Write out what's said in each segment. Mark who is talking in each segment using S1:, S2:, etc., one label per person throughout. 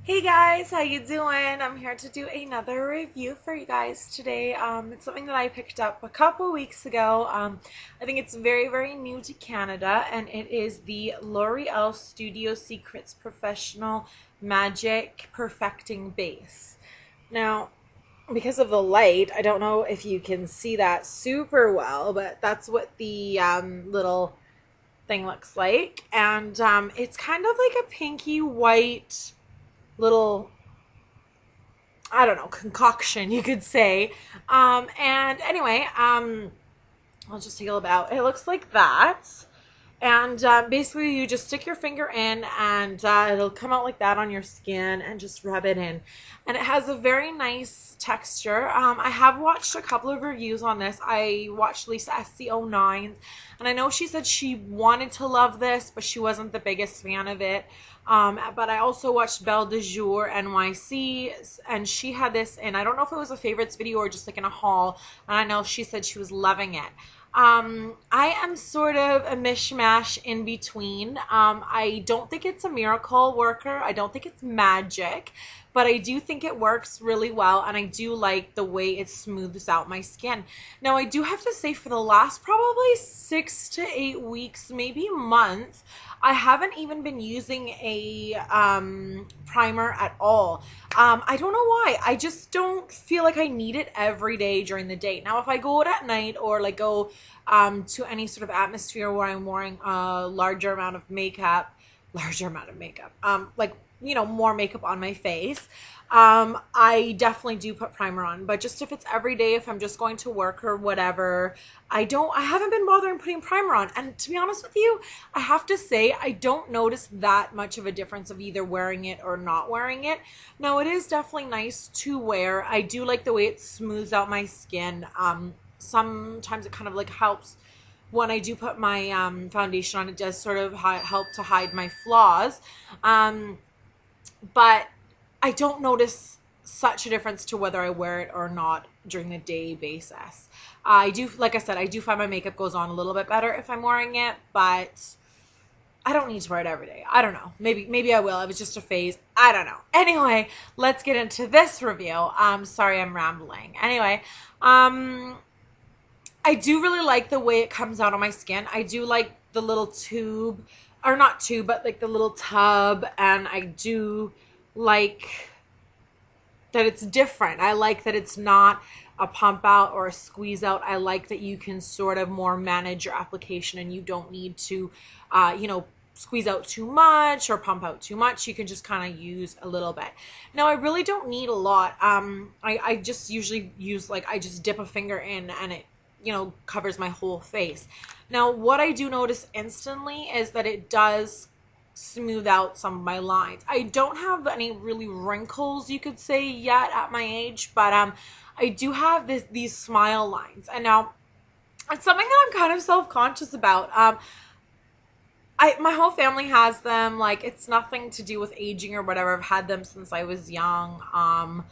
S1: Hey guys, how you doing? I'm here to do another review for you guys today. It's something that I picked up a couple weeks ago. I think it's very new to Canada, and it is the L'Oreal Studio Secrets Professional Magic Perfecting Base. Now, because of the light, I don't know if you can see that super well, but that's what the little thing looks like. And it's kind of like a pinky white little, I don't know, concoction, you could say. And anyway, I'll just take a look out. It looks like that. And basically, you just stick your finger in, and it'll come out like that on your skin, and just rub it in. And it has a very nice texture. I have watched a couple of reviews on this. I watched Lisa SC09, and I know she said she wanted to love this, but she wasn't the biggest fan of it. But I also watched Belle de Jour NYC, and she had this, and I don't know if it was a favorites video or just like in a haul, and I know she said she was loving it. I am sort of a mishmash in between. I don't think it's a miracle worker. I don't think it's magic, but I do think it works really well, and I do like the way it smooths out my skin. Now, I do have to say, for the last probably 6 to 8 weeks, maybe a month, I haven't even been using a primer at all. I don't know why. I just don't feel like I need it every day during the day. Now, if I go out at night or like go to any sort of atmosphere where I'm wearing a larger amount of makeup, like, you know, more makeup on my face, I definitely do put primer on. But just if it's every day, if I'm just going to work or whatever, I haven't been bothering putting primer on. And to be honest with you, I have to say, I don't notice that much of a difference of either wearing it or not wearing it. Now, it is definitely nice to wear. I do like the way it smooths out my skin. Sometimes it kind of like helps when I do put my foundation on. It does sort of help to hide my flaws. But I don't notice such a difference to whether I wear it or not during the day basis. I do, like I said, I do find my makeup goes on a little bit better if I'm wearing it, but I don't need to wear it every day. I don't know. Maybe I will. It was just a phase. I don't know. Anyway, let's get into this review. Sorry, I'm rambling. Anyway, I do really like the way it comes out on my skin. I do like the little tube, or not tube, but like the little tub, and I do like that it's different. I like that it's not a pump out or a squeeze out. I like that you can sort of more manage your application, and you don't need to, squeeze out too much or pump out too much. You can just kind of use a little bit. Now, I really don't need a lot. I just usually use, like, I just dip a finger in, and it, covers my whole face. Now, what I do notice instantly is that it does smooth out some of my lines. I don't have any really wrinkles, you could say, yet at my age, but I do have these smile lines. And now, it's something that I'm kind of self-conscious about. My whole family has them. Like, it's nothing to do with aging or whatever. I've had them since I was young.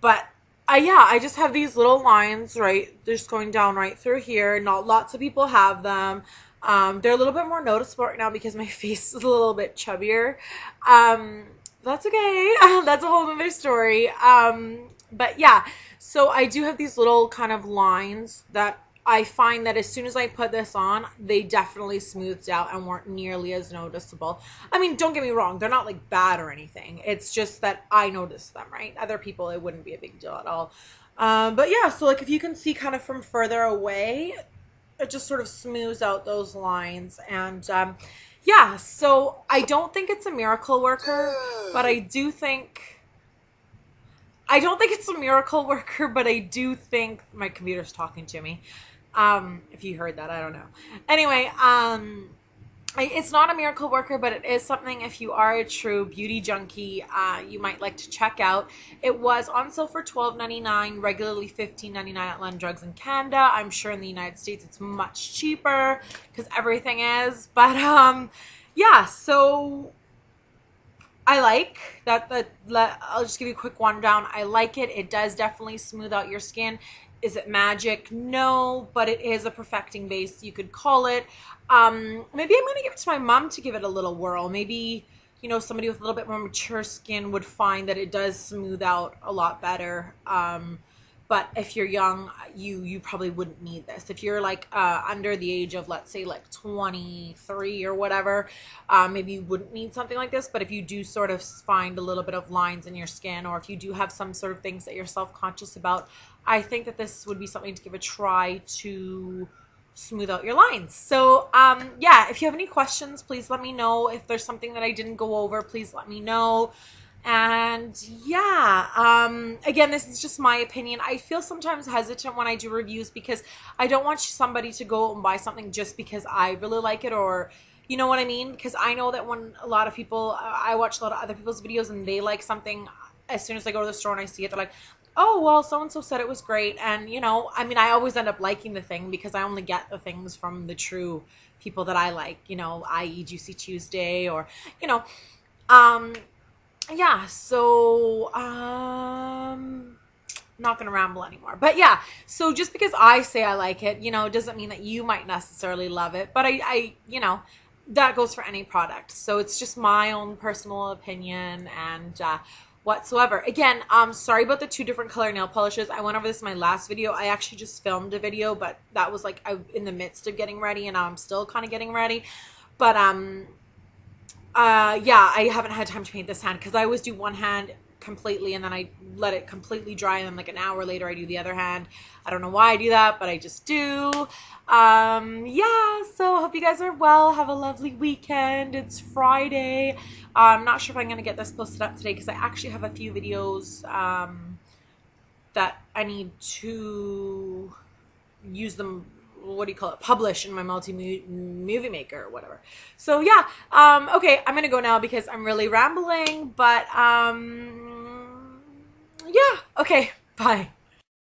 S1: But yeah, I just have these little lines, right? They're just going down right through here. Not lots of people have them. They're a little bit more noticeable right now because my face is a little bit chubbier. That's okay. That's a whole other story. But yeah, so I do have these little kind of lines that I find that as soon as I put this on, they definitely smoothed out and weren't nearly as noticeable. I mean, don't get me wrong, they're not like bad or anything. It's just that I noticed them, right? Other people, it wouldn't be a big deal at all. But yeah, so like if you can see kind of from further away, it just sort of smooths out those lines. And yeah, so I don't think it's a miracle worker, but I do think... I don't think it's a miracle worker, but I do think... My computer's talking to me. If you heard that, I don't know. Anyway, it's not a miracle worker, but it is something, if you are a true beauty junkie, you might like to check out. It was on sale for $12.99, regularly $15.99 at London Drugs in Canada. I'm sure in the United States it's much cheaper because everything is. But yeah, so I like that. I'll just give you a quick rundown. I like it. It does definitely smooth out your skin. Is it magic? No, but it is a perfecting base, you could call it. Maybe I'm going to give it to my mom to give it a little whirl. Maybe you know, somebody with a little bit more mature skin would find that it does smooth out a lot better. But if you're young, you probably wouldn't need this. If you're like under the age of, let's say, like 23 or whatever, maybe you wouldn't need something like this. But if you do sort of find a little bit of lines in your skin, or if you do have some sort of things that you're self-conscious about, I think that this would be something to give a try to smooth out your lines. So yeah, if you have any questions, please let me know. If there's something that I didn't go over, please let me know. And yeah, again, this is just my opinion. I feel sometimes hesitant when I do reviews because I don't want somebody to go and buy something just because I really like it, or you know what I mean? Because I know that when a lot of people, I watch a lot of other people's videos and they like something, as soon as I go to the store and I see it, they're like, oh, well, so-and-so said it was great. And, you know, I mean, I always end up liking the thing because I only get the things from the true people that I like, you know, i.e. Juicy Tuesday, or, you know, yeah, so, not going to ramble anymore. But yeah, so just because I say I like it, you know, doesn't mean that you might necessarily love it. But I you know, that goes for any product. So it's just my own personal opinion and whatsoever. Again, sorry about the 2 different color nail polishes. I went over this in my last video. I actually just filmed a video, but that was like in the midst of getting ready, and now I'm still kind of getting ready. But yeah, I haven't had time to paint this hand because I always do one hand completely and then I let it completely dry, and then like an hour later I do the other hand. I don't know why I do that, but I just do. Yeah, so hope you guys are well. Have a lovely weekend. It's Friday. I'm not sure if I'm going to get this posted up today because I actually have a few videos that I need to use them, what do you call it, publish in my movie maker or whatever. So yeah, okay, I'm gonna go now because I'm really rambling, but yeah, okay, bye.